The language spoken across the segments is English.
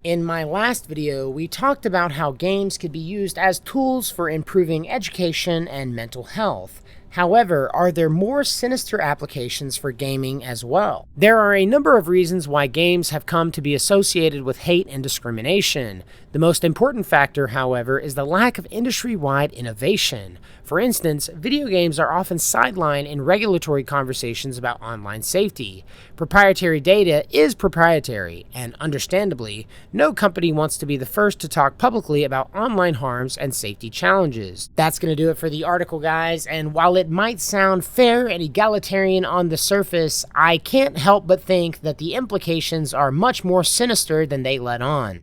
In my last video, we talked about how games could be used as tools for improving education and mental health. However, are there more sinister applications for gaming as well? There are a number of reasons why games have come to be associated with hate and discrimination. The most important factor, however, is the lack of industry-wide innovation. For instance, video games are often sidelined in regulatory conversations about online safety. Proprietary data is proprietary, and understandably, no company wants to be the first to talk publicly about online harms and safety challenges. That's going to do it for the article, guys, and while it might sound fair and egalitarian on the surface, I can't help but think that the implications are much more sinister than they let on.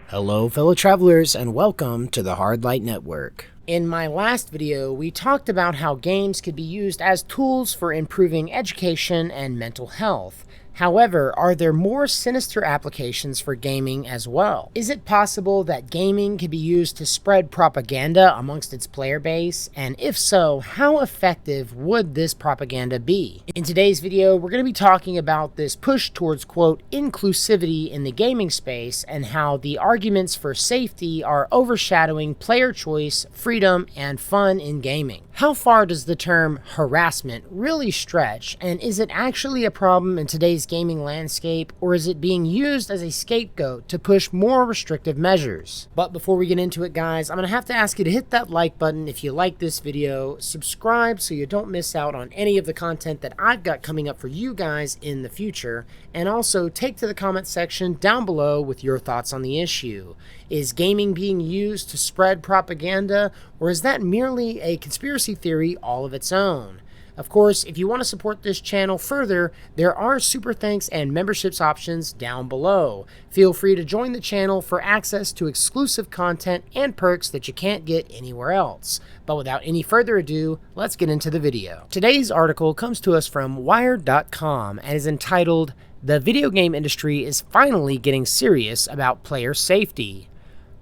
Hello, fellow travelers, and welcome to the Hard Light Network. In my last video, we talked about how games could be used as tools for improving education and mental health. However, are there more sinister applications for gaming as well? Is it possible that gaming could be used to spread propaganda amongst its player base? And if so, how effective would this propaganda be? In today's video, we're going to be talking about this push towards, quote, inclusivity in the gaming space and how the arguments for safety are overshadowing player choice, freedom, and fun in gaming. How far does the term harassment really stretch, and is it actually a problem in today's gaming landscape, or is it being used as a scapegoat to push more restrictive measures? But before we get into it, guys, I'm going to have to ask you to hit that like button if you like this video, subscribe so you don't miss out on any of the content that I've got coming up for you guys in the future, and also take to the comment section down below with your thoughts on the issue. Is gaming being used to spread propaganda, or is that merely a conspiracy theory all of its own? Of course, if you want to support this channel further, there are super thanks and memberships options down below. Feel free to join the channel for access to exclusive content and perks that you can't get anywhere else. But without any further ado, let's get into the video. Today's article comes to us from Wired.com and is entitled, "The Video Game Industry is Finally Getting Serious About Player Safety."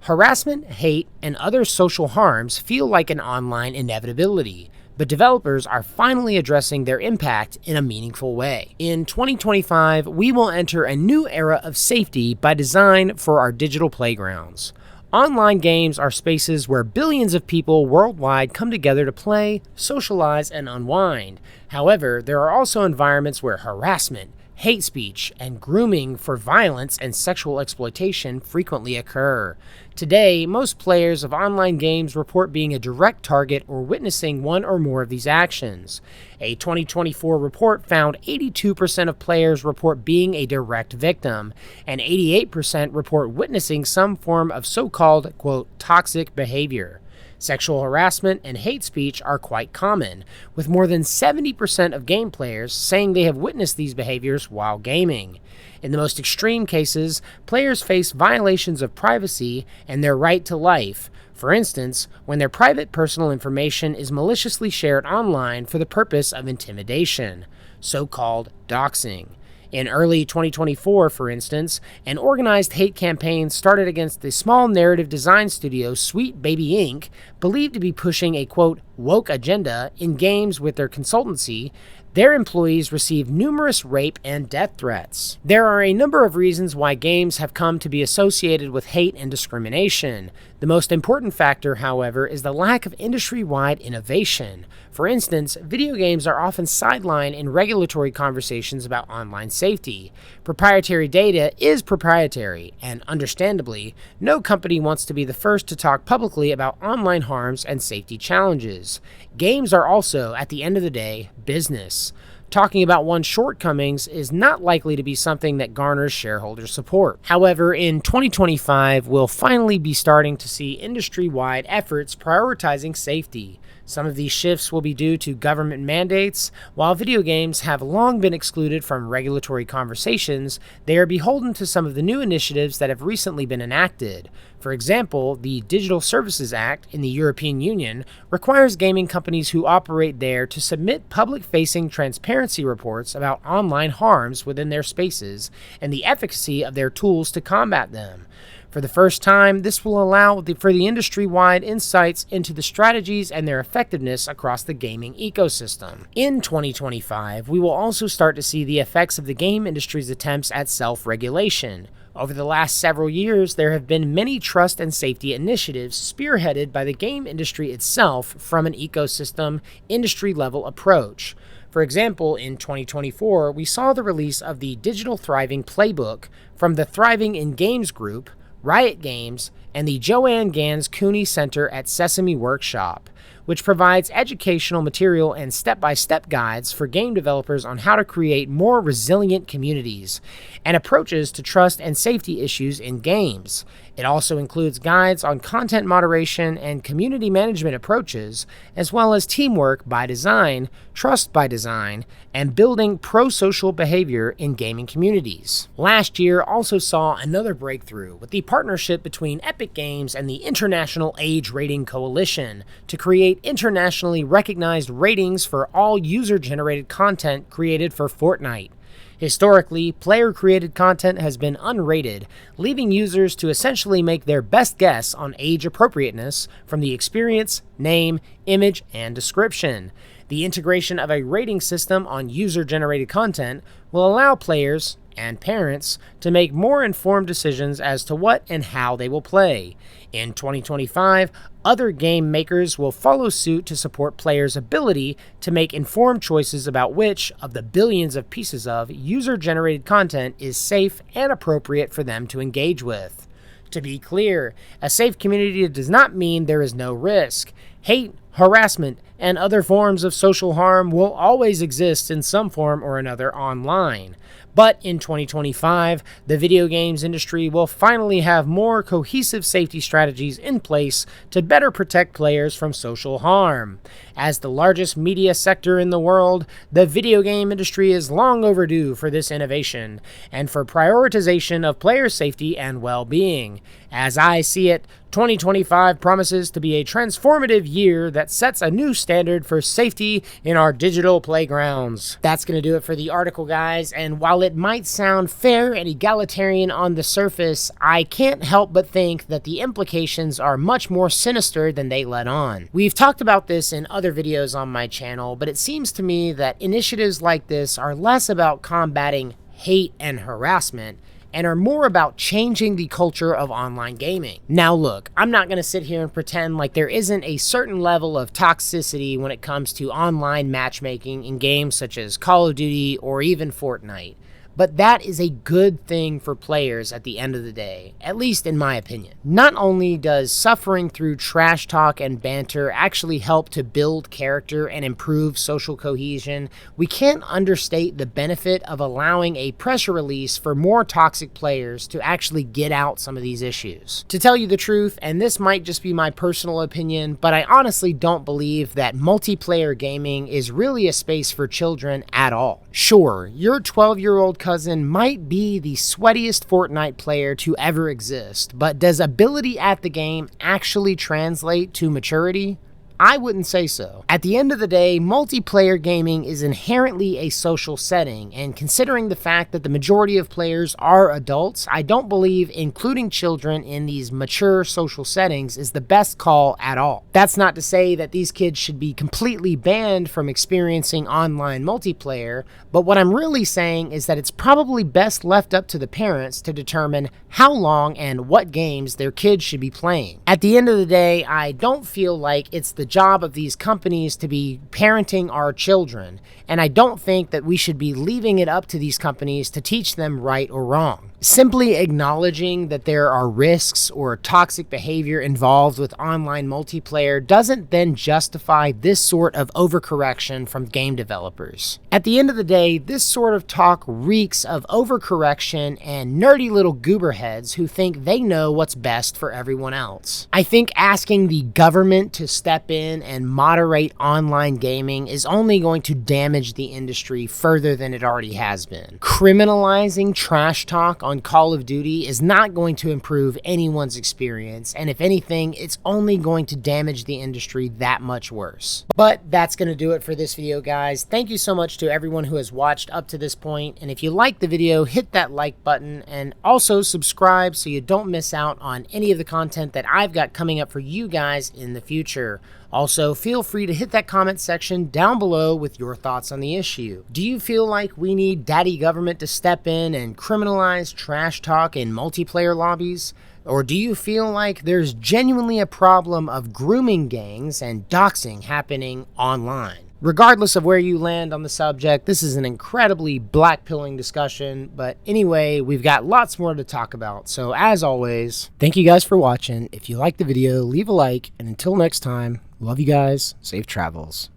Harassment, hate, and other social harms feel like an online inevitability, but developers are finally addressing their impact in a meaningful way. In 2025, we will enter a new era of safety by design for our digital playgrounds. Online games are spaces where billions of people worldwide come together to play, socialize, and unwind. However, there are also environments where harassment, hate speech, and grooming for violence and sexual exploitation frequently occur. Today, most players of online games report being a direct target or witnessing one or more of these actions. A 2024 report found 82% of players report being a direct victim, and 88% report witnessing some form of so-called, quote, toxic behavior. Sexual harassment and hate speech are quite common, with more than 70% of game players saying they have witnessed these behaviors while gaming. In the most extreme cases, players face violations of privacy and their right to life. For instance, when their private personal information is maliciously shared online for the purpose of intimidation, so-called doxing. In early 2024, for instance, an organized hate campaign started against the small narrative design studio Sweet Baby Inc., believed to be pushing a, quote, woke agenda in games with their consultancy. Their employees received numerous rape and death threats. There are a number of reasons why games have come to be associated with hate and discrimination. The most important factor, however, is the lack of industry-wide innovation. For instance, video games are often sidelined in regulatory conversations about online safety. Proprietary data is proprietary, and understandably, no company wants to be the first to talk publicly about online harms and safety challenges. Games are also, at the end of the day, business. Talking about one's shortcomings is not likely to be something that garners shareholder support. However, in 2025, we'll finally be starting to see industry-wide efforts prioritizing safety. Some of these shifts will be due to government mandates. While video games have long been excluded from regulatory conversations, they are beholden to some of the new initiatives that have recently been enacted. For example, the Digital Services Act in the European Union requires gaming companies who operate there to submit public-facing transparency reports about online harms within their spaces and the efficacy of their tools to combat them. For the first time, this will allow for the industry-wide insights into the strategies and their effectiveness across the gaming ecosystem. In 2025, we will also start to see the effects of the game industry's attempts at self-regulation. Over the last several years, there have been many trust and safety initiatives spearheaded by the game industry itself from an ecosystem, industry-level approach. For example, in 2024, we saw the release of the Digital Thriving Playbook from the Thriving in Games Group, Riot Games, and the Joanne Gans Cooney Center at Sesame Workshop, which provides educational material and step-by-step guides for game developers on how to create more resilient communities and approaches to trust and safety issues in games. It also includes guides on content moderation and community management approaches, as well as teamwork by design, trust by design, and building pro-social behavior in gaming communities. Last year also saw another breakthrough with the partnership between Epic Games and the International Age Rating Coalition to create internationally recognized ratings for all user-generated content created for Fortnite. Historically, player-created content has been unrated, leaving users to essentially make their best guess on age appropriateness from the experience, name, image, and description. The integration of a rating system on user-generated content will allow players and parents to make more informed decisions as to what and how they will play. In 2025, other game makers will follow suit to support players' ability to make informed choices about which of the billions of pieces of user-generated content is safe and appropriate for them to engage with. To be clear, a safe community does not mean there is no risk. Hate, harassment, and other forms of social harm will always exist in some form or another online. But in 2025, the video games industry will finally have more cohesive safety strategies in place to better protect players from social harm. As the largest media sector in the world, the video game industry is long overdue for this innovation and for prioritization of player safety and well-being. As I see it, 2025 promises to be a transformative year that sets a new standard for safety in our digital playgrounds. That's going to do it for the article, guys, and while it might sound fair and egalitarian on the surface, I can't help but think that the implications are much more sinister than they let on. We've talked about this in other videos on my channel, but it seems to me that initiatives like this are less about combating hate and harassment and are more about changing the culture of online gaming. Now look, I'm not going to sit here and pretend like there isn't a certain level of toxicity when it comes to online matchmaking in games such as Call of Duty or even Fortnite. But that is a good thing for players at the end of the day, at least in my opinion. Not only does suffering through trash talk and banter actually help to build character and improve social cohesion, we can't understate the benefit of allowing a pressure release for more toxic players to actually get out some of these issues. To tell you the truth, and this might just be my personal opinion, but I honestly don't believe that multiplayer gaming is really a space for children at all. Sure, your 12-year-old cousin might be the sweatiest Fortnite player to ever exist, but does ability at the game actually translate to maturity? I wouldn't say so. At the end of the day, multiplayer gaming is inherently a social setting, and considering the fact that the majority of players are adults, I don't believe including children in these mature social settings is the best call at all. That's not to say that these kids should be completely banned from experiencing online multiplayer, but what I'm really saying is that it's probably best left up to the parents to determine how long and what games their kids should be playing. At the end of the day, I don't feel like it's the job of these companies to be parenting our children, and I don't think that we should be leaving it up to these companies to teach them right or wrong. Simply acknowledging that there are risks or toxic behavior involved with online multiplayer doesn't then justify this sort of overcorrection from game developers. At the end of the day, this sort of talk reeks of overcorrection and nerdy little gooberheads who think they know what's best for everyone else. I think asking the government to step in and moderate online gaming is only going to damage the industry further than it already has been. Criminalizing trash talk on Call of Duty is not going to improve anyone's experience, and if anything, it's only going to damage the industry that much worse. But that's going to do it for this video, guys. Thank you so much to everyone who has watched up to this point, and if you liked the video, hit that like button, and also subscribe so you don't miss out on any of the content that I've got coming up for you guys in the future. Also, feel free to hit that comment section down below with your thoughts on the issue. Do you feel like we need daddy government to step in and criminalize trash talk in multiplayer lobbies? Or do you feel like there's genuinely a problem of grooming gangs and doxing happening online? Regardless of where you land on the subject, this is an incredibly black-pilling discussion, but anyway, we've got lots more to talk about. So as always, thank you guys for watching. If you liked the video, leave a like, and until next time, love you guys, safe travels.